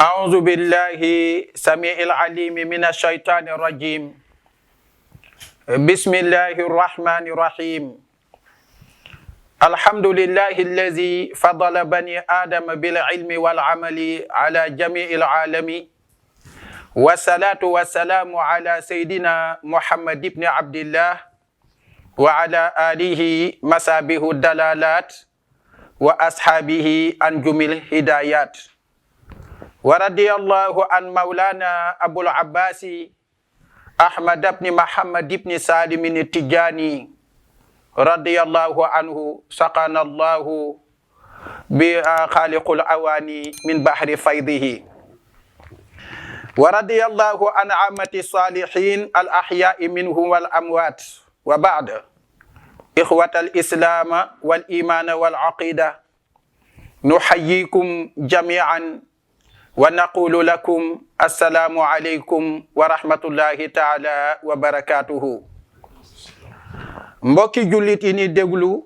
أعوذ بالله سميع العليم من الشيطان الرجيم. بسم الله الرحمن الرحيم. الحمد لله الذي فضل بني آدم بالعلم والعمل على جميع العالمين، والصلاة والسلام على سيدنا محمد بن عبد الله وعلى آله مصابيح الدلالات وأصحابه أنجم الهدايات. ورضي الله عن مولانا أبو العباس أحمد بن محمد بن سالم التجاني رضي الله عنه، سقانا الله بخالق الأواني من بحر فيضه. ورضي الله عن عامة الصالحين الأحياء منهم والأموات. وبعد، إخوة الإسلام والإيمان والعقيدة، نحييكم جميعا ونقول لكم السلام عليكم ورحمة الله تعالى وبركاته. mbokki jullit yi ni déglu,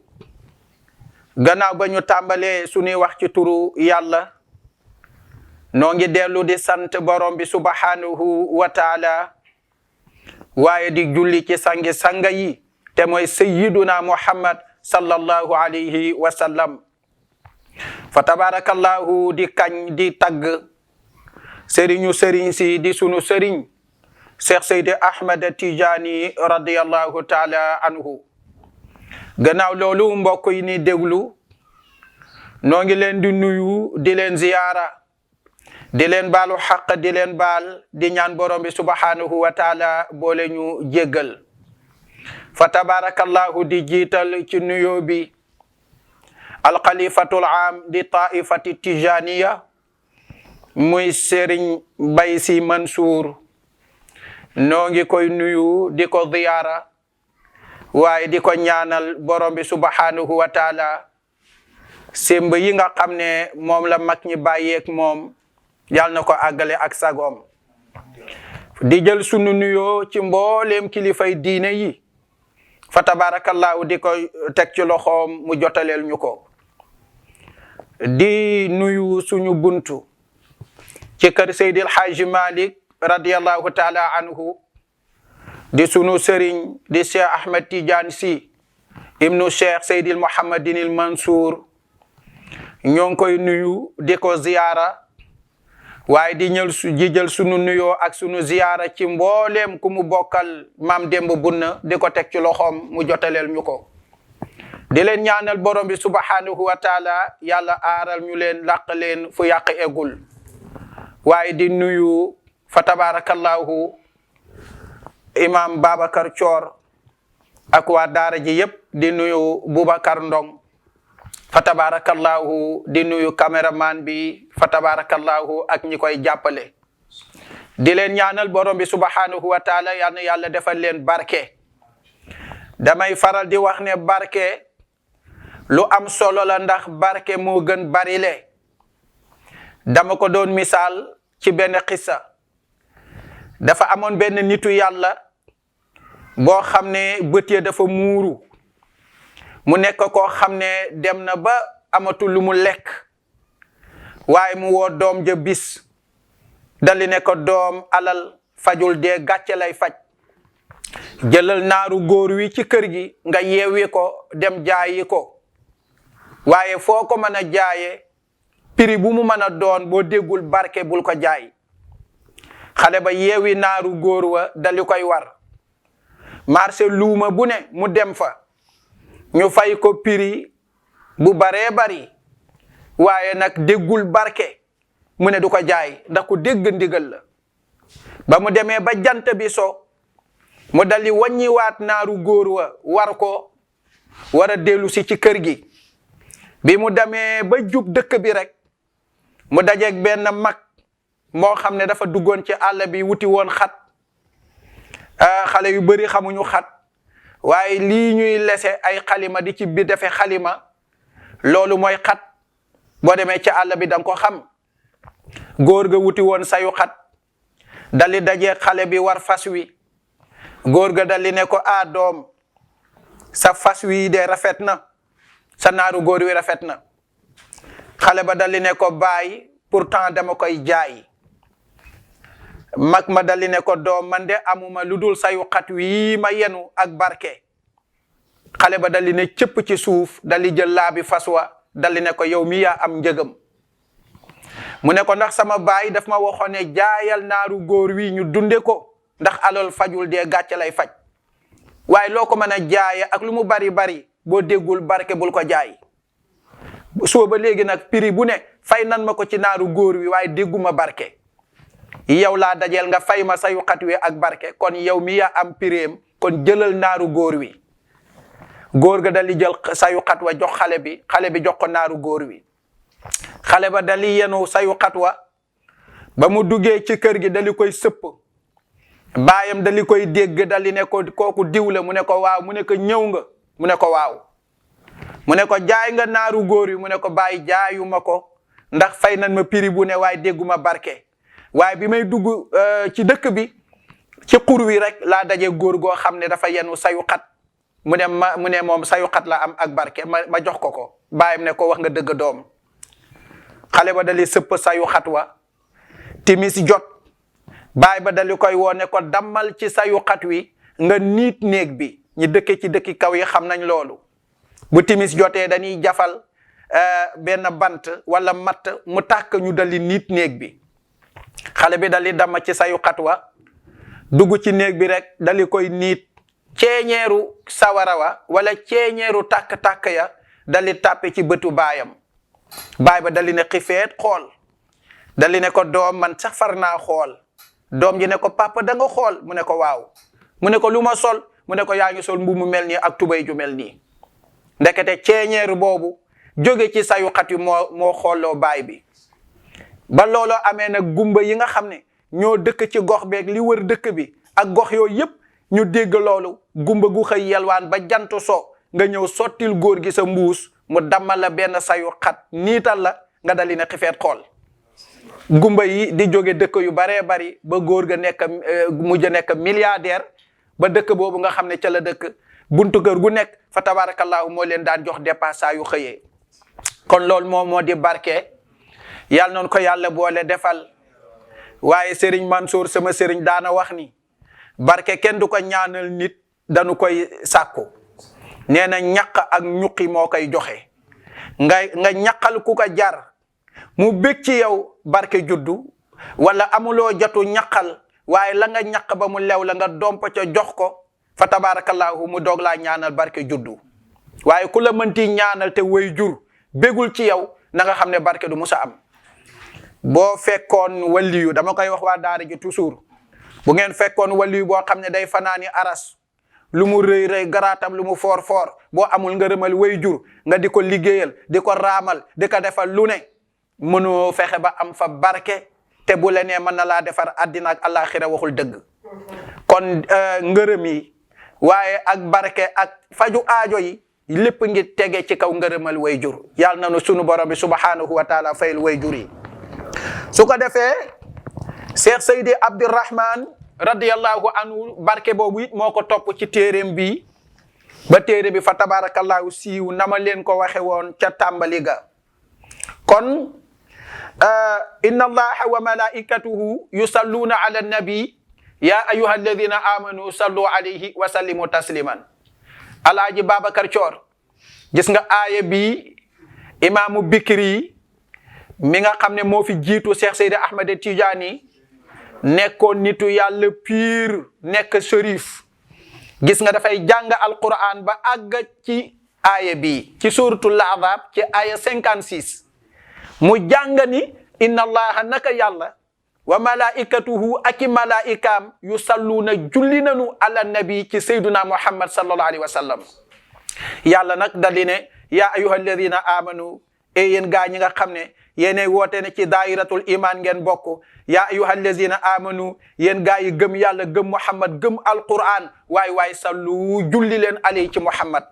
gannaaw ba ñu tàmbalee suñuy wax ci turu yàlla, noo ngi dellu di sant borom bi subhanahu wa taala, waaye di julli ci sangi sanga yi te mooy sayyiduna muhammad sallallahu alayhi wa sallam. fa tabarakallahu di kañ di tagg sëriñu sëriñ si di sunu sëriñ Cheikh Seydi Ahmed Tijani radiyallahu taala anhu. gannaaw loolu, mbokk yi ni déglu, noo ngi leen di nuyu, di leen ziyaara, di leen baalu xaq, di leen baal, di ñaan borom bi subhanahu wa taala boole ñu jéggal. fa tabarakallahu di jiital ci nuyoo bi alxalifatul aam di taifati tijaniya, muy Serigne Bay Si Mansour. noo ngi koy nuyu, di ko ziyaara, waaye di ko ñaanal borom bi subhanahu wa taala semb yi nga xam ne moom la mag ñi bàyyeek moom, yal na ko àggale ak sagoom. di jël sunu nuyoo ci mbooleem kilifay diine yi, fa tabarakallahu di koy teg ci loxoom mu jotaleel ñu ko. di nuyu suñu buntu ci kër Seydil Haaji Malik radiyallahu taala anhu, di sunu sëriñ di Cheikh Ahmed Tidiane Si ibnu Cheikh Seydil Muhammadinil Mansour. ñoo ngi koy nuyu, di ko ziyaara, waaye di jël sunu nuyoo ak sunu ziyaara ci mbooleem ku mu bokkal maam Demba Bunna, di ko teg ci loxoom mu jotaleel ñu ko. di leen ñaanal borom bi subhanahu wa taala yàlla aaral ñu leen, làq leen fu yàq eggul. waaye di nuyu fa tabarakallahu imam Babacar Thior ak waa daara ji yépp, di nuyu Boubacar Ndong, fa tabarakallahu di nuyu caméraman bi, fa tabarakallahu ak ñi koy jàppale. di leen ñaanal borom bi subhanahu wa taala yal na yàlla defal leen barke. damay faral di wax ne barke lu am solo la, ndax barke moo gën barile. dama ko doon misaal ci benn xissa. dafa amoon benn nitu yàlla boo xam ne bët ya dafa muuru, mu nekk koo xam ne dem na ba amatul lu mu lekk, waaye mu woo doom ja bis, dali ne ko, doom, alal fajul dee, gàcce lay faj. jëlal naaru góor wi ci kër gi nga yeewi ko dem jaayi ko, waaye foo ko mën a jaaye, prix bu mu mën a doon, boo déggul barke bul ko jaay. xale ba yeewi naaru góor wa dali koy war, marché luuma bu ne mu dem fa, ñu fay ko prix bu baree bari, waaye nag déggul barke, mu ne du ko jaay ndax ku dégg ndigal la. ba mu demee ba jant bi so, mu dali wàññiwaat naaru góor wa war ko, war a dellu si ci kër gi. bi mu demee ba jub dëkk bi rek, mu dajeeg benn mag moo xam ne dafa duggoon ci àll bi wuti woon xat. xale yu bari xamuñu xat, waaye lii ñuy lese ay xalima di ci bi defe xalima, loolu mooy xat. boo demee ci àll bi danga ko xam. góor ga wuti woon sayu xat, dali dajeeg xale bi war fas wi. góor ga dali ne ko, doom, sa fas wi de rafet na, sa naaru góor wi rafet na. xale ba dali ne ko, baay, pourtant dama koy jaay. mag ma dali ne ko doom man de amuma lu dul sayu xat wi ma yenu ak barke. xale ba dali ne cëpp ci suuf dali jël laabi fas wa dali ne ko yow mi yaa am njëgam. mu ne ko ndax sama baay daf ma waxoon ne jaayal naaru góor wi ñu dunde ko ndax alal fajul dee gàcce lay faj. waaye loo ko mën a jaaye ak lu mu bari bari boo déggul barke bul ko jaay. soo ba léegi nag prix bu ne fay nan ma ko ci naaru góor wi waaye dégguma barke. yow laa dajeel nga fay ma sayu xat wi ak barke kon yow mi yaa am pireem kon jëlal naaru góor wi. góor ga dali jël sayu xat wa jox xale bi jox ko naaru góor wi. xale ba dali yenu sayu xat wa ba mu duggee ci kër gi dali koy sëpp. baayam dali koy dégg dali ne ko kooku diw la mu ne ko waaw mu ne ko ñëw nga mu ne ko waaw. mu ne ko jaay nga naaru góor wi mu ne ko baay jaayuma ko ndax fay nan ma prix bu ne waaye dégguma barke. waaye bi may dugg ci dëkk bi ci xur wi rek laa daje góor goo xam ne dafa yenu sayu xat mu ne moom sayu xat la am ak barke ma jox ko baayam ne ko wax nga dëgg doom. xale ba dali sëpp sayu xat wa timis jot baay ba dali koy woo ne ko dammal ci sayu xat wi nga niit néeg bi ñi dëkke ci dëkki kaw yi xam nañ loolu. bu timis jotee dañuy jafal benn bant wala matt mu tàkk ñu dali niit néeg bi. xale bi dali damma ci sayu xat wa dugg ci néeg bi rek dali koy niit ceeñeeru sawara wa wala ceeñeeru tàkk-tàkk ya dali tàppe ci bëtu baayam. baay ba dali ne xifeet xool dali ne ko doom man sax far naa xool. doom ji ne ko papa da nga xool mu ne ko waaw. mu ne ko lu ma sol mu ne ko yaa ngi sol mbubb mu mel nii ak tubay ju mel nii. ndekete ceeñeeru boobu jóge ci sayu xat wi moo xooloo baay bi. ba looloo amee nag gumba yi nga xam ne ñoo dëkk ci gox beeg li wër dëkk bi ak gox yooyu yëpp ñu dégg loolu gumba gu xëy yelwaan ba jant so nga ñëw sottil góor gi sa mbuus mu dammal la benn sayu xat niital la nga dali ne xifeet xool. gumba yi di jóge dëkk yu baree bari ba góor ga mujj nekk milliardaire ba dëkk boobu nga xam ne ca la dëkk buntu kër gu nekk fa tabarakallahu moo leen daan jox dépasse saa yu xëyee. kon loolu moo di barke. yàlla noonu ko yàlla boole defal. waaye Serigne Mansour sama Serigne daana wax ni barke kenn du ko ñaanal nit dañu koy sàkku. nee na ñaq ak ñuqi moo koy joxe. nga ñaqal ku ko jar mu bég ci yow barke juddu wala amuloo jotu ñaqal waaye la nga ñaq ba mu lew la nga domp ca jox ko fa tabarakallahu mu doog laa ñaanal barke juddu. waaye ku la mënti ñaanal te way jur bégul ci yow na nga xam ne barke du musa am. boo fekkoon waliyu dama koy wax waa daara ji toujours bu ngeen fekkoon waliyu boo xam ne day fanaani aras lu mu rëy rëy garaatam lu mu foor foor boo amul ngërëmal way jur nga di ko liggéeyal di ko raamal di ko defal lu ne mënoo fexe ba am fa barke te bu la nee mën na laa defar àddina ak àllaaxira waxul dëgg. kon ngërëm yi waaye ak barke ak faju aajo yi lépp ngi tege ci kaw ngërëmal way jur. yàlla na nu sunu borom bi subhanahu wa taala fayal way jur yi. su ko defee Cheikh Seydi Abdourahman radiyallahu anhu barke boobu it moo ko topp ci téereem bi ba téere bi fa tabarakallahu siiw nama leen ko waxe woon ca tàmbali ga. kon inna allaha wa malaikatuhu yusalluna ala nabi ya ayuha alladina amanu sallu alayhi wa sallimu tasliman. alaaji Babacar Coor gis nga aaya bi imaamu Bikri mi nga xam ne moo fi jiitu Cheikh Seydi Ahmed Tidiane nekkoon nitu yàlla pire nekk shérif. gis nga dafay jàng alquran ba àgg ci aaya bi ci suratul Ahzab ci aaya 56 mu jàng ni inna allaha naka yàlla wa malaikatuhu aki malaikaam yusalluuna julli nanu ala nabi ci sayduna muhammad sallallahu alayhi wa sallam. yàlla nag dali ne yaa ayuha alladina amanu e yéen gaa ñi nga xam ne yéenay woote ne ci dairatul iman ngeen bokk. yaa ayuha alladina amanu yéen gaa yi gëm yàlla gëm muhammad gëm alquran waay sallu julli leen alay ci muhammad.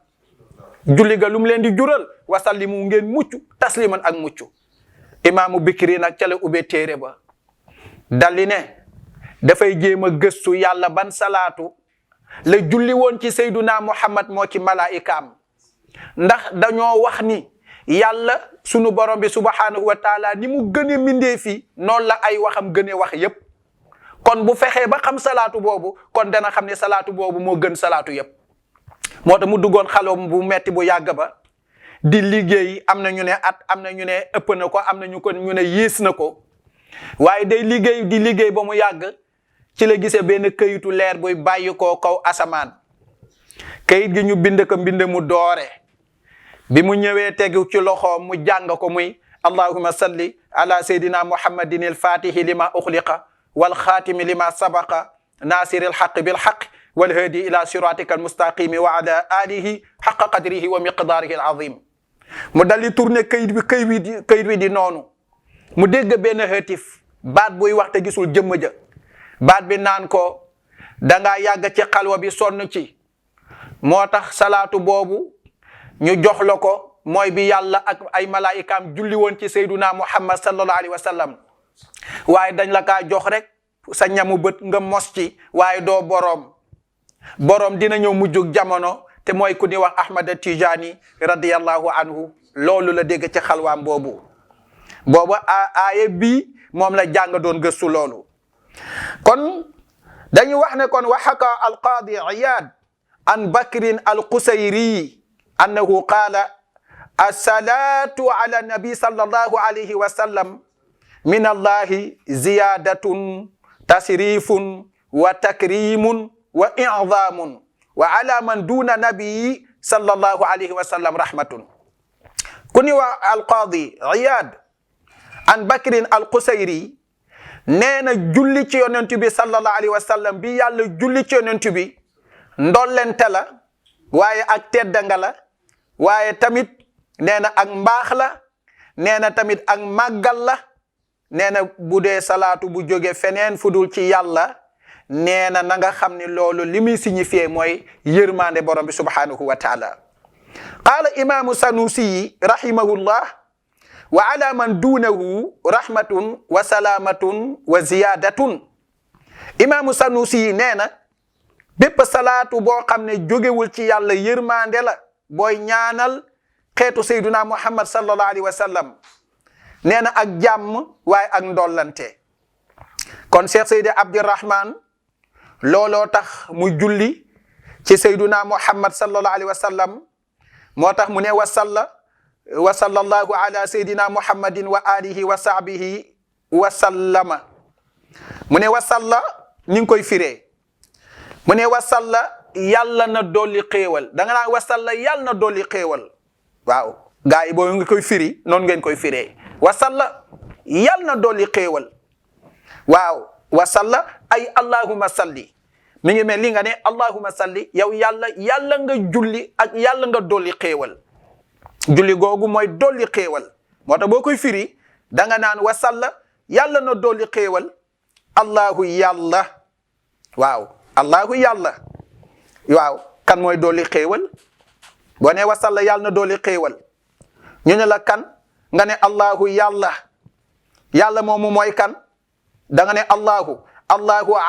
julli ga lum leen di jural wasallimu ngeen mucc tasliman ak mucc. imaamu Bikri nag ca la ubbee téere ba dalli ne dafay jéem a gëstu yàlla ban salaatu la julli woon ci sayduna muhammad moo ci malaikaam. ndax dañoo wax ni yàlla sunu borom bi subhanahu wa taala ni mu gëne mindee fi noonu la ay waxam gëne wax yépp kon bu fexee ba xam salaatu boobu kon dana xam ne salaatu boobu moo gën salaatu yépp moo tax mu duggoon xaloom bu metti bu yàgg ba di liggéey am na ñu ne at am na ñu ne ëpp na ko am na ñu ne yées na ko waaye day liggéey di liggéey ba mu yàgg ci la gisee benn këyitu leer buy bàyyi koo kaw asamaan këyit gi ñu bind ko mbind mu doore bi mu ñëwee tegu ci loxoom mu jàng ko muy allahumma salli ala sayyidina muhammadin al-fatihi lima ukhliqa wal khatimi lima sabaqa nasiril haqq bil haqq wal hadi ila siratika al mustaqim wa ala alihi haqqa qadrihi wa miqdarihi al azim mu dali tourner këyit bi di noonu mu dégg benn hëtif baat buy wax te gisul jëmm ja baat bi naan ko danga yàgg ci xalwa bi sonn ci moo tax salaatu boobu ñu jox la ko mooy bi yàlla ak ay malaayikaam julli woon ci sayduna muhammad sallallahu alayhi wa sallam waaye dañ la kaa jox rek sa ñamu bët nga mos ci waaye doo boroom dina ñëw mujjug jamono te mooy ku ni wax ahmad tijani radiyallahu anhu loolu la dégg ci xalwaam boobu aaye bii moom la jàng doon gëstu loolu kon dañu wax ne kon waxaka alqaadi iyad an bakrin alqusayri annahu qaala assalatu ala nabi sallallahu alayhi wa sallam min allahi ziyadatun tasrifun wa takrimun wa i'zamun wa ala man duna nabii sallallahu alayhi wa sallam rahmatun ku ni wax alqaadi iyad an bakrin alqusayri nee na julli ci yonent bi sallallahu alayhi wa sallam bi yàlla julli ci yonent bi ndollente la waaye ak teddanga la waaye tamit nee na ak mbaax la nee na tamit ak màggal la nee na bu dee salaatu bu jóge feneen fudul ci yàlla nee na nga xam ni loolu li muy signifié mooy yërmande borom bi subhanahu wa taala qaala imaamu sanusi rahimahullah wa ala man duunahu rahmatun wa salaamatun wa ziyadatun imaamu sanusi nee na bépp salaatu boo xam ne jógewul ci yàlla yërmande la booy ñaanal xeetu sayduna muhammad sallallahu alayhi wa sallam nee na ak jàmm waaye ak ndollante kon cheikh seydi abdirahman looloo tax mu julli ci sayduna muhammad sallallahu alayhi wa sallam moo tax mu ne wa sallallahu ala saydina muhammadin wa alihi wa sahbihi wa sallama mu ne wasalla ni ngi koy firee mu ne wasalla yàlla na dolli xéewal da nga naan wasalla yàlla na dolli xéewal waaw gaa yi boo nga koy firi noonu ngeen koy firee wasalla yàlla na dolli xéewal waaw wasalla ay allahumma salli mi ngi mel li nga ne allahumma salli yow yàlla nga julli ak yàlla nga dolli xéewal julli googu mooy dolli xéewal moo tax boo koy firi da nga naan wasalla yàlla na dolli xéewal allahu yàlla waaw allahu yàlla waaw kan mooy dolli xéewal boo ne wasalla yàlla na dolli xéewal ñu ne la kan nga ne allahu yàlla moomu mooy kan da nga ne allahu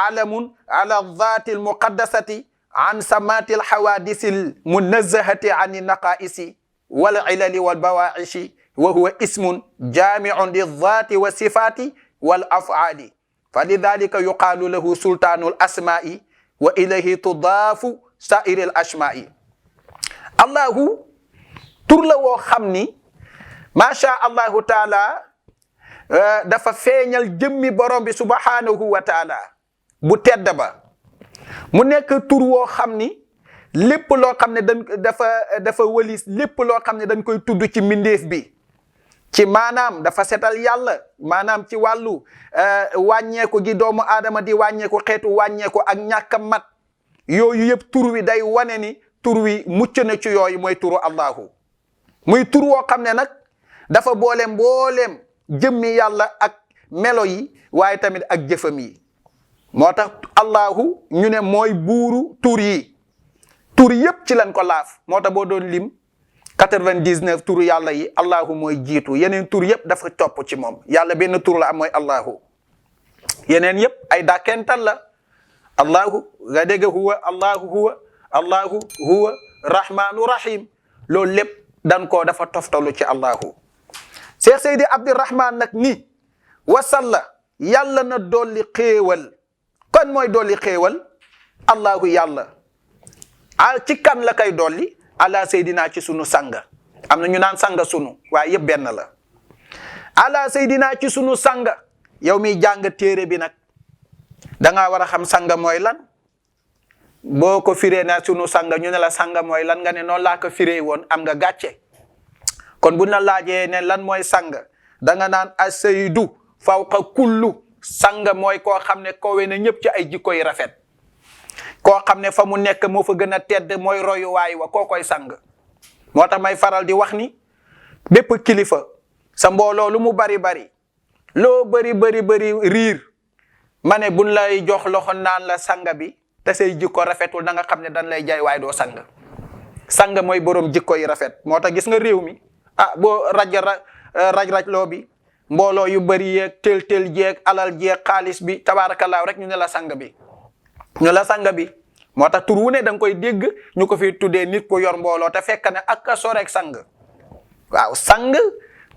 alamun ala dhati almuqaddasati an samati alhawadisi almunazzahati an naqaisi wal ilali wal bawaishi wa huwa ismun jami'un lidhati wa sifati wal af'ali falidhalika yuqalu lahu sultanul asma'i wa ilayhi tudaafu sa'iril ashma'i allahu tur la woo xam ni macha allahu taala dafa feeñal jëmmi borom bi subhanahu wa taala bu tedd ba mu nekk tur woo xam ni lépp loo xam ne dafa wëlis lépp loo xam ne dañ koy tudd ci mbindeef bi ci maanaam dafa setal yàlla maanaam ci wàllu wàññeeku gi doomu aadama di wàññeeku xeetu wàññeeku ak ñàkk mat yooyu yëpp tur wi day wane ni tur wi mucc na ci yooyu mooy turu allahu muy tur woo xam ne nag dafa boole mbooleem jëmmi yàlla ak melo yi waaye tamit ak jëfam yi moo tax allahu ñu ne mooy buuru tur yi tur yëpp ci lañ ko laaf moo tax boo doon lim 99 turu yàlla yi allahu mooy jiitu yeneen tur yëpp dafa topp ci moom yàlla benn tur la am mooy allahu yeneen yëpp ay dàkkental la allahu nga dégg huwa allahu huwa rahmanu rahim loolu lépp dan koo dafa toftalu ci allahu. Cheikh Seydi Abdirahman nag ni wasalla yàlla na dolli xéewal. kon mooy dolli xéewal allahu yàlla ci kan la koy dolli ala seydina ci sunu sanga. am na ñu naan sanga sunu waaye yëpp benn la. ala seydina ci sunu sanga. yow mi jàng téere bi nag da ngaa war a xam sanga mooy lan. boo ko firee na sunu sanga ñu ne la sanga mooy lan nga ne noonu laa ko firee woon am nga gàcce. kon bu na laajee ne lan mooy sanga da nga naan asaydu fawqa kullu. sanga mooy koo xam ne kowe na ñëpp ci ay jikko yu rafet. koo xam ne fa mu nekk moo fa gën a tedd mooy royuwaay wa koo koy sang. moo tax may faral di wax ni bépp kilifa sa mbooloo lu mu bari bari loo bari riir ma ne buñ lay jox loxo naan la sanga bi te say jikko rafetul na nga xam ne dañ lay jaay waaye doo sang. sang mooy borom jikko yi rafet. moo tax gis nga réew mi boo raj loo bi mbooloo yu bari yeeg tel jeeg alal jeeg xaalis bi tabaarakallaahu rek ñu ne la sang bi. ñu la sang bi moo tax tur wu ne da nga koy dégg ñu ko fi tuddee nit ku yor mbooloo te fekk ne ak a soreek sang. waaw sang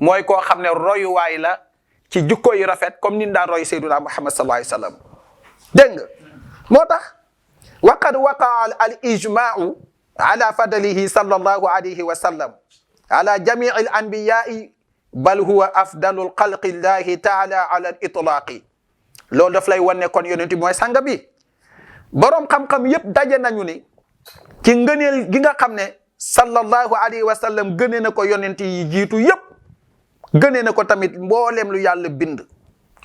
mooy koo xam ne royuwaay la ci jikko yu rafet comme ni daan roy Seydina Muhammad sallallahu alayhi wa sallam. dégg nga moo tax waqad waqaa al ijmaau ala fadlihi sallallahu alayhi wa sallam ala jamii al anbiyaai bal huwa afdalul xalqi llahi taala ala al itlaaqi. loolu daf lay wan ne kon yonent bi mooy sang bi. boroom xam-xam yépp daje nañu ni ci ngëneel gi nga xam ne sallallahu alayhi wa sallam gënee na ko yonent yi jiitu yépp gënee na ko tamit mbooleem lu yàlla bind.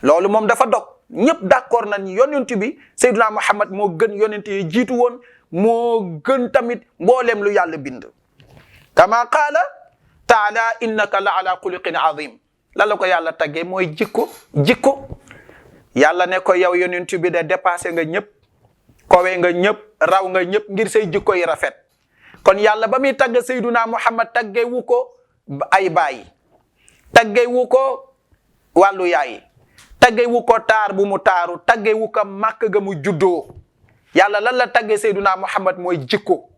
loolu moom dafa dog ñëpp d'accord nañ yonent bi Seydina Muhammad moo gën yonent yi jiitu woon moo gën tamit mbooleem lu yàlla bind. kama qaala taala innaka la ala xuluqin azim. la la ko yàlla taggee mooy jikko yàlla ne ko yow yonent bi de dépassé nga ñëpp. kowe nga ñëpp raw nga ñëpp ngir say jikko yi rafet. kon yàlla ba muy tagg Seydina Muhammad taggee wu ko ay baay taggee wu ko wàllu yaay taggee wu ko taar bu mu taaru taggee wu ko màkk ga mu juddoo. yàlla lan la taggee Seydina Muhammad mooy jikko.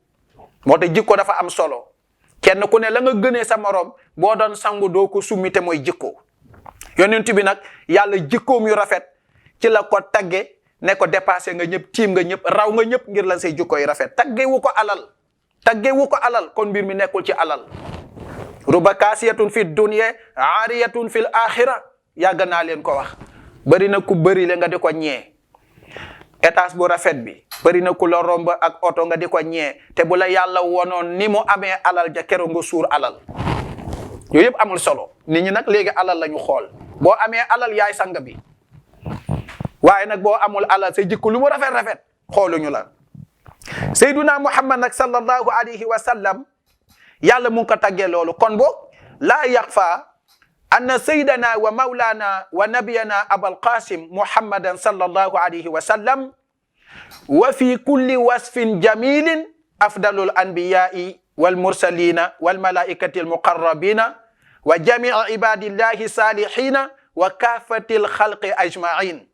moo tax jikko dafa am solo kenn ku ne la nga gënee sa morom boo doon sangu doo ko summite mooy jikko. yonent bi nag yàlla jikkoom yu rafet ci la ko tagge ne ko dépassé nga ñëpp tiim nga ñëpp raw nga ñëpp ngir lan say jikko yi rafet. tagge wu ko alal kon mbir mi nekkul ci alal. ruba kaasiyatun fi dunya aariyatun fil axira yàgg naa leen ko wax. bëri na ku bëri le nga di ko ñee étage bu rafet bi bëri na ku la romb ak oto nga di ko ñee te bu la yàlla wonoon ni mu amee alal ja keroog nga suur alal. yooyu yëpp amul solo nit ñi nag léegi alal la ñu xool boo amee alal yaay sang bi waaye nag boo amul alal say jikko lu mu rafet xooluñu la. Seydina Muhammad nag sallallahu alayhi wa sallam yàlla mu ngi ko taggee loolu kon boog laa yaxfa anna sayyidana wa mawlana wa nabiyana abal qasim muhammadan sallallahu alayhi wa sallam wa fi kulli wasfin jamilin afdalul anbiyai wal mursalina wal malaikati al muqarrabina wa jami'i ibadillahi salihina wa kaafatil xalqi ajma'in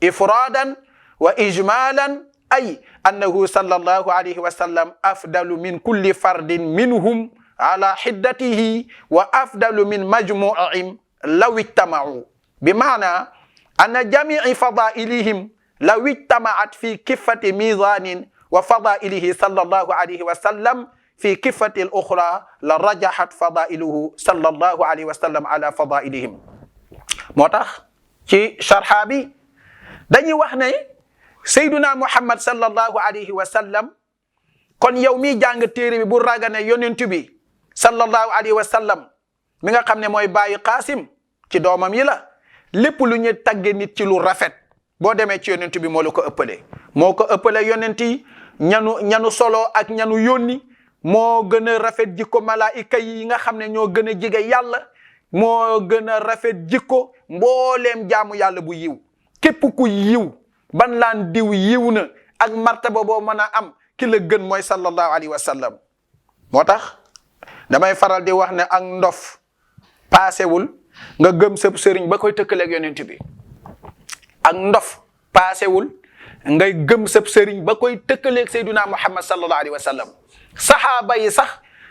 ifradan wa ijmalan ay annahu sallallahu alayhi wa sallam afdalu min kulli fardin minhum ala hiddatihi wa afdalu min majmu'ihim law ijtama'u bima'na anna jami'i fadailihim law ijtama'at fi kiffati mizanin wa fadailihi sallallahu alayhi wa sallam fi kiffati al-ukhra la rajahat fadailuhu sallallahu alayhi wa sallam ala fadailihim. moo tax ci sharha bi dañuy wax ne Seydina Muhammad sallallahu alayhi wa sallam kon yow mi jàng téere bi bu ragane yonent bi sallallahu alayhi wa sallam mi nga xam ne mooy bàyyi Qaasim ci doomam yi la lépp lu ñu tagge nit ci lu rafet boo demee ci yonent bi moo la ko ëppale moo ko ëppale yonent yi ñanu solo ak ñanu yónni moo gën a rafet jikko malaayika yi nga xam ne ñoo gën a jige yàlla moo gën a rafet jikko mbooleem jaamu yàlla bu yiw képp ku yiw ban laan diw yiw na ak martaba boo mën a am ki la gën mooy sallallahu alayhi wa sallam. moo tax damay faral di wax ne ak ndof paasewul nga gëm sëb sëriñ ba koy tëkkaleeg yonent bi ak ndof paasewul ngay gëm sëb sëriñ ba koy tëkkaleeg Seydina Muhammad sallallahu alayhi wa sallam. saxaaba yi sax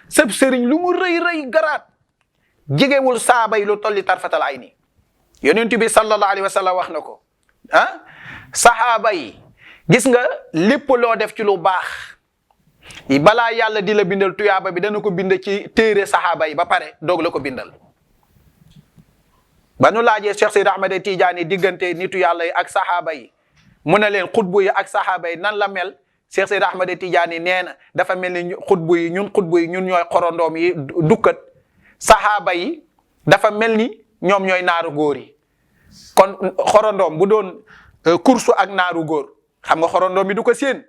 sëb sëriñ lu mu rëy rëy garaat jigewul saaba yi lu tolli tarfatal ay ni yonent bi sallallahu alayhi wa sallam wax na ko sahaaba yi gis nga lépp loo def ci lu baax balaa yàlla di la bindal tuyaaba bi dana ko bind ci téere sahaaba yi ba pare doog la ko bindal ba nu laajee Cheikh Seydi Ahmed Tidiane diggante nitu yàlla yi ak sahaaba yi mu ne leen xutbu yi ak sahaaba yi nan la mel Cheikh Seydi Ahmed Tidiane nee na dafa mel ni xutbu yi ñun ñooy xorondoom yi dukkat sahaaba yi dafa mel ni ñoom ñooy naaru góor yi kon xorondoom bu doon kursu ak naaru góor xam nga xorondoom bi du ko séen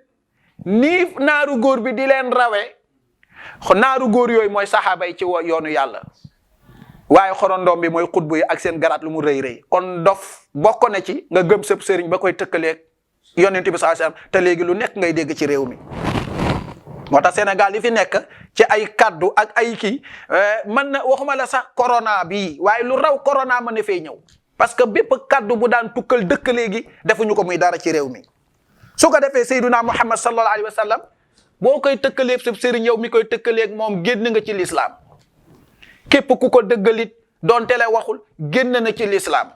nii naaru góor bi di leen rawee naaru góor yooyu mooy sahaaba yi ci yoonu yàlla waaye xorondoom bi mooy xutbu yi ak seen garaat lu mu rëy rëy kon dof bokk na ci nga gëm sëb sëriñ ba koy tëkkaleeg yonent bi sallallahu alayhi wasallam te léegi lu nekk ngay dégg ci réew mi moo tax Sénégal yi fi nekk ci ay kaddu ak ay kii mën na waxuma la sax corona bii waaye lu raw corona mën na fay ñëw parce que bépp kaddu bu daan tukkal dëkk léegi defuñu ko muy dara ci réew mi su ko defee Seydina Muhammad sallallahu alayhi wasallam boo koy tëkkaleeg sëb sëriñ yow mi koy tëkkaleeg moom génn nga ci l'islam képp ku ko dëggalit doon tele waxul génn na ci l'islam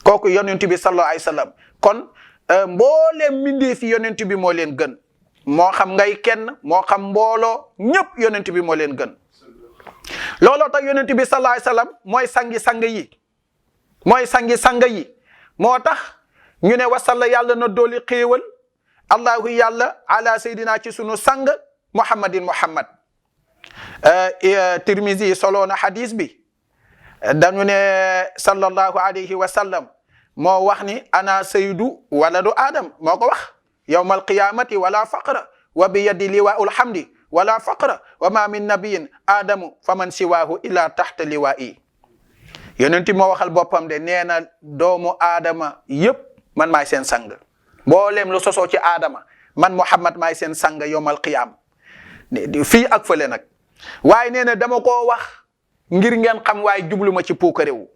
kooku yonent bi sallallahu alayhi wasallam kon mbooleem mbindee fi yonent bi moo leen gën moo xam ngay kenn moo xam mbooloo ñëpp yonent bi moo leen gën looloo tax yonent bi sallallahu alayhi wasallam mooy sangi yi moo tax ñu ne wasalla yàlla na dooli xéewal allahu yàlla ala seydina ci sunu sang muhammadin muhammad Tirmizi solo na hadis bi dañu ne sallallahu alayhi wa sallam moo wax ni ana sayyidu waladu adam moo ko wax yawmal qiyamati wala faqra wa bi yadi liwaa'ul hamdi wala faqra wa ma min nabiyyin adamu faman siwaahu illa tahta liwaa'i yonenti moo waxal boppam de nee na doomu aadama yépp man maay seen sang mboolem lu sosoo ci aadama man Muhammad maay seen sang yawmal qiyam fii ak fële nag waaye nee na dama koo wax ngir ngeen xam waaye jubluma ci puukarewu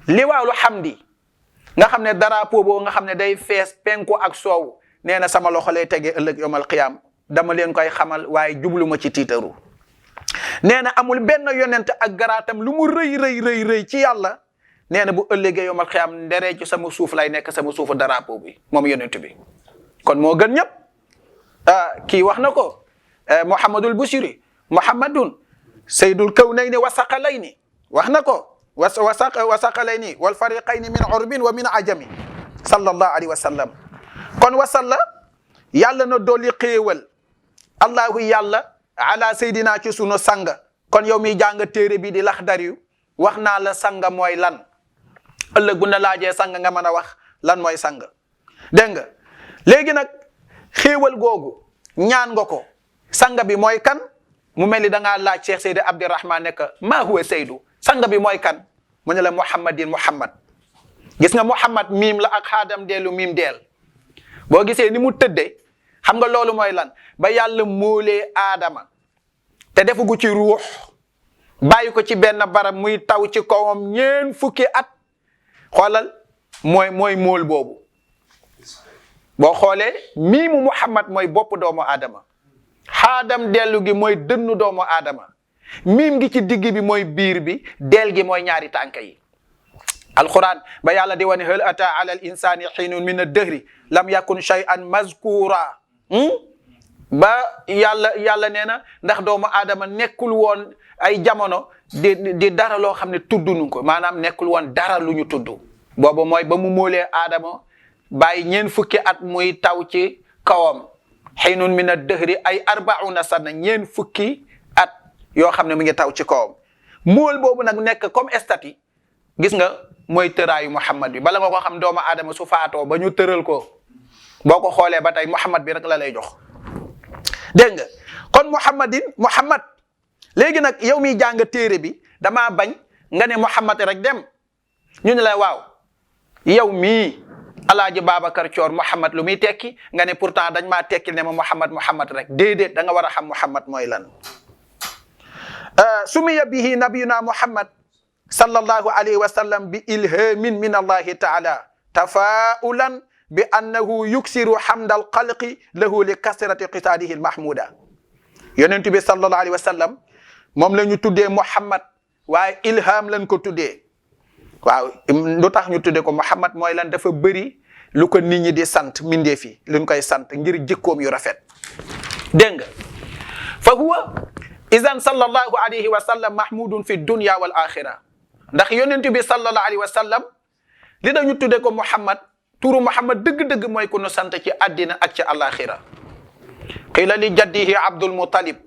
liwaa'ul hamdi nga xam ne drapeau boobu nga xam ne day fees penku ak soowu nee na sama loxo lay tegee ëllëg yawmal qiyam dama leen koy xamal waaye jubluma ci tiitaru nee na amul benn yonent ak garaatam lu mu rëy ci yàlla nee na bu ëllëgee yawmal qiyam nderee ci sama suuf lay nekk sama suufu drapeau bi moom yonent bi kon moo gën ñëpp kii wax na ko Muhammadul Bushiri Muhammadun sayyidul kawnayni wa saqalayni wax na ko wa saqalayni wal fariqayni min urbin wa min ajami sallallahu alayhi wa sallam kon wasalla yàlla na dolli xéewal allahu yàlla ala seydina ci sunu sang kon yow mi jàng téere bi di Laxdari wax naa la sang mooy lan ëllëg bu na laajee sang nga mën a wax lan mooy sang dégg nga léegi nag xéewal googu ñaan nga ko sang bi mooy kan mu mel ni da ngaa laaj Cheikh Seydi Abdirahman nekk maa huwa Seydou sang bi mooy kan mu ne la Muhammadin Muhammad gis nga Muhammad miim la ak xaadam deelu miim deel boo gisee ni mu tëddee xam nga loolu mooy lan ba yàlla moolee aadama te defugu ci ruux bàyyi ko ci benn barab muy taw ci kawam ñeen fukki at xoolal mooy mool boobu boo xoolee miimu Muhammad mooy bopp doomu aadama xaadam dellu gi mooy dënnu doomu aadama miim gi ci digg bi mooy biir bi deel gi mooy ñaari tànk yi alquran ba yàlla di wane hal ata ala al insani xiinun min ad-dahri lam yakun shay'an mazkura ba yàlla nee na ndax doomu aadama nekkul woon ay jamono di dara loo xam ne tudduñu ko maanaam nekkul woon dara lu ñu tudd boobu mooy ba mu moolee aadama bàyyi ñeen fukki at muy taw ci kawam xiinun min ad-dahri ay 40 sana ñeen fukki at yoo xam ne mu ngi taw ci kawam mool boobu nag nekk comme statue gis nga mooy tëraayu Muhammad bi bala nga ko xam doomu aadama su faatoo ba ñu tëral ko boo ko xoolee ba tey Muhammad bi rek la lay jox dégg nga kon Muhammad léegi nag yow miy jàng téere bi damaa bañ nga ne Muhammad rek dem ñu ne la waaw yow mii Alaaji Babacar Thior Muhammad lu muy tekki nga ne pourtant dañ maa tekkil ne ma Muhammad rek déedéet da nga war a xam Muhammad mooy lan sumiya bihi nabiyuna Muhammad sallallahu alayhi wa sallam bi ilhamin min allahi taala tafaulan bi annahu yuksiru hamdal xalqi lahu li kasrati qitaadihi almahmuda yonent bi sallallahu alayhi wa sallam moom la ñu tuddee Muhammad waaye ilham lañ ko tuddee waaw lu tax ñu tuddee ko Muhammad mooy lan dafa bëri lu ko nit ñi di sant mindeef yi luñ koy sant ngir jikkoom yu rafet dégg nga fa huwa idan sallallahu alayhi wa sallam mahmudun fi dunya wal axira ndax yonent bi sallallahu alayhi wa sallam li dañu tuddee ko Muhammad turu Muhammad dëgg-dëgg mooy ku nu sant ci àddina ak ci alaxira qila li jaddihi Abdul Muttalib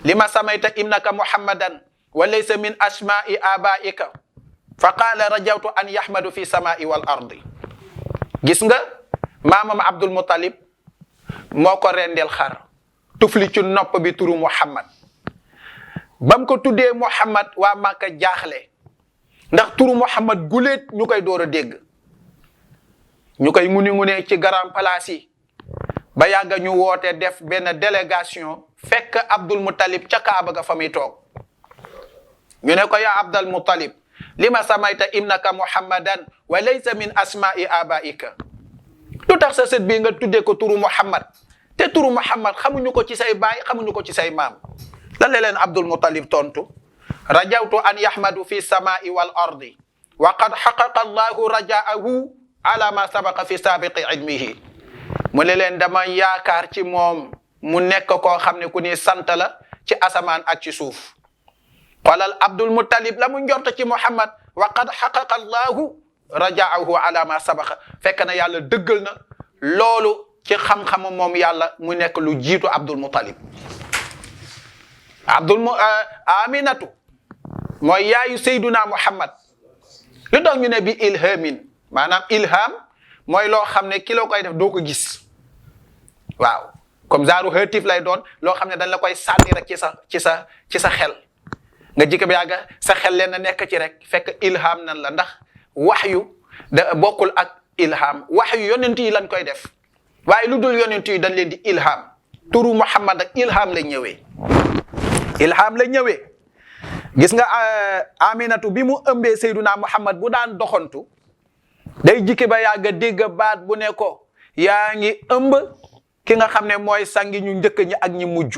lima samayta ibnaka Muhammadan wa laysa min asma'i abaika fa qaala rajawtu an yahmadu fi samai wal ardi gis nga maamam Abdul Muttalib moo ko rendeel xar tufli ci nopp bi turu Muhammad bam ko tuddee Muhammad waa Màkka jaaxle ndax turu Muhammad guléet ñu koy door a dégg ñu koy ngune ci grand place yi ba yàgga ñu woote def benn délégation fekk Abdul Muttalib ca Kaaba ga fa muy toog ñu ne ko yaa Abdul Muttalib lima samayta ibnaka Muhammadan wa laysa min asma'i abaika lu tax sa sët bii nga tuddee ko turu Muhammad te turu Muhammad xamuñu ko ci say baay xamuñu ko ci say maam lan la leen Abdul Muttalib tontu rajawtu an yahmadu fi samai wal ardi wa qad xaqaqa allahu rajaahu ala ma sabaqa fi sabiqi ilmihi mu ne leen dama yaakaar ci moom mu nekk koo xam ne ku ni sant la ci asamaan ak ci suuf xoolal Abdul Muttalib la mu njort ci Muhammad wa qad xaqaqa allahu rajaahu ala ma sabaqa fekk na yàlla dëggal na loolu ci xam-xamu moom yàlla mu nekk lu jiitu Abdul Muttalib Aminatu mooy yaayu Seyduna Muhammad lu tax ñu ne bi ilhamin maanaam ilham mooy loo xam ne ki la koy def doo ko gis waaw comme genre hëtif lay doon loo xam ne dañ la koy sànni rek ci sa xel nga jikko bi yàgga sa xel leen na nekk ci rek fekk ilham nan la ndax waxyu da bokkul ak ilham waxyu yonent yi lañ koy def waaye lu dul yonent yi dañ leen di ilham turu Muhammad ak ilham la ñëwee ilham la ñëwee gis nga Aminatu bi mu ëmbee Seyduna Muhammad bu daan doxantu day jikki ba yàgga dégg baat bu ne ko yaa ngi ëmb ki nga xam ne mooy sangi ñu njëkk ñi ak ñi mujj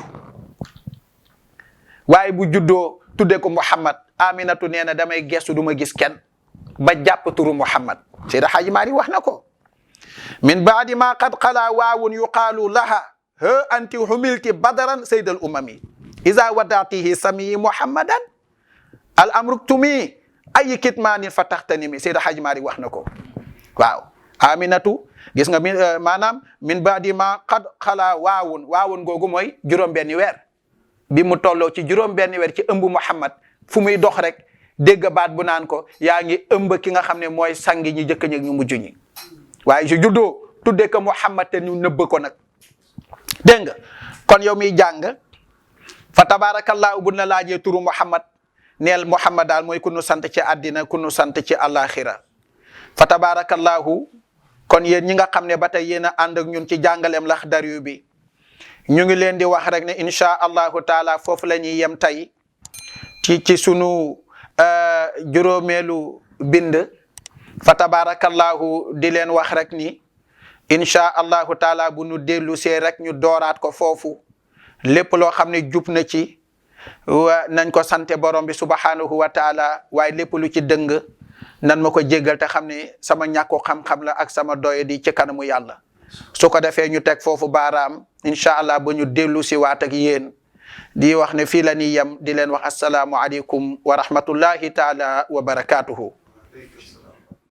waaye bu juddoo tuddee ko Muhammad Aminatu nee na damay gestu du ma gis kenn ba jàpp turu Muhammad Seydi Haaji Maalik wax na ko min baadi ma qad xala waawun yuqaalu laha ha anti humilti badaran saydal umami iza wadatihi samiyi Muhammadan al amruktumi ay kitmaanin fa taxtanimi Seydi Haaji Maalik wax na ko waaw Aminatu gis nga maanaam min baadi ma qad xala waawun googu mooy juróom-benni weer bi mu tolloo ci juróom-benni weer ci ëmb Muhammad fu muy dox rek dégg baat bu naan ko yaa ngi ëmb ki nga xam ne mooy sangi ñi jëkk ñi ñu mujj ñi waaye su juddoo tuddee ko Muhammad te ñu nëbb ko nag dégg nga kon yow miy jàng fa tabarakallahu bu na laajee turu Muhammad neel Muhammad daal mooy ku nu sant ci àddina ku nu sant ci alaxira fa tabarakallahu kon yéen ñi nga xam ne ba tey yéen a ànd ak ñun ci jàngaleem Laxdari bi ñu ngi leen di wax rek ne insha allahu taala foofu la ñuy yem tey ci sunu juróomeelu bind fa tabarakallahu di leen wax rek ni insha allahu taala bu nu dellu see rek ñu dooraat ko foofu lépp loo xam ne jub na ci nañ ko sante borom bi subhanahu wa taala waaye lépp lu ci dëng nan ma ko jéggal te xam ne sama ñàkku xam-xam la ak sama doye di ci kanamu yàlla su ko defee ñu teg foofu baaraam incha allah ba ñu dellu si waat ak yéen di wax ne fii la ñuy yem di leen wax asalaamu aleykum wa rahmatullahi taala wa barakatuhu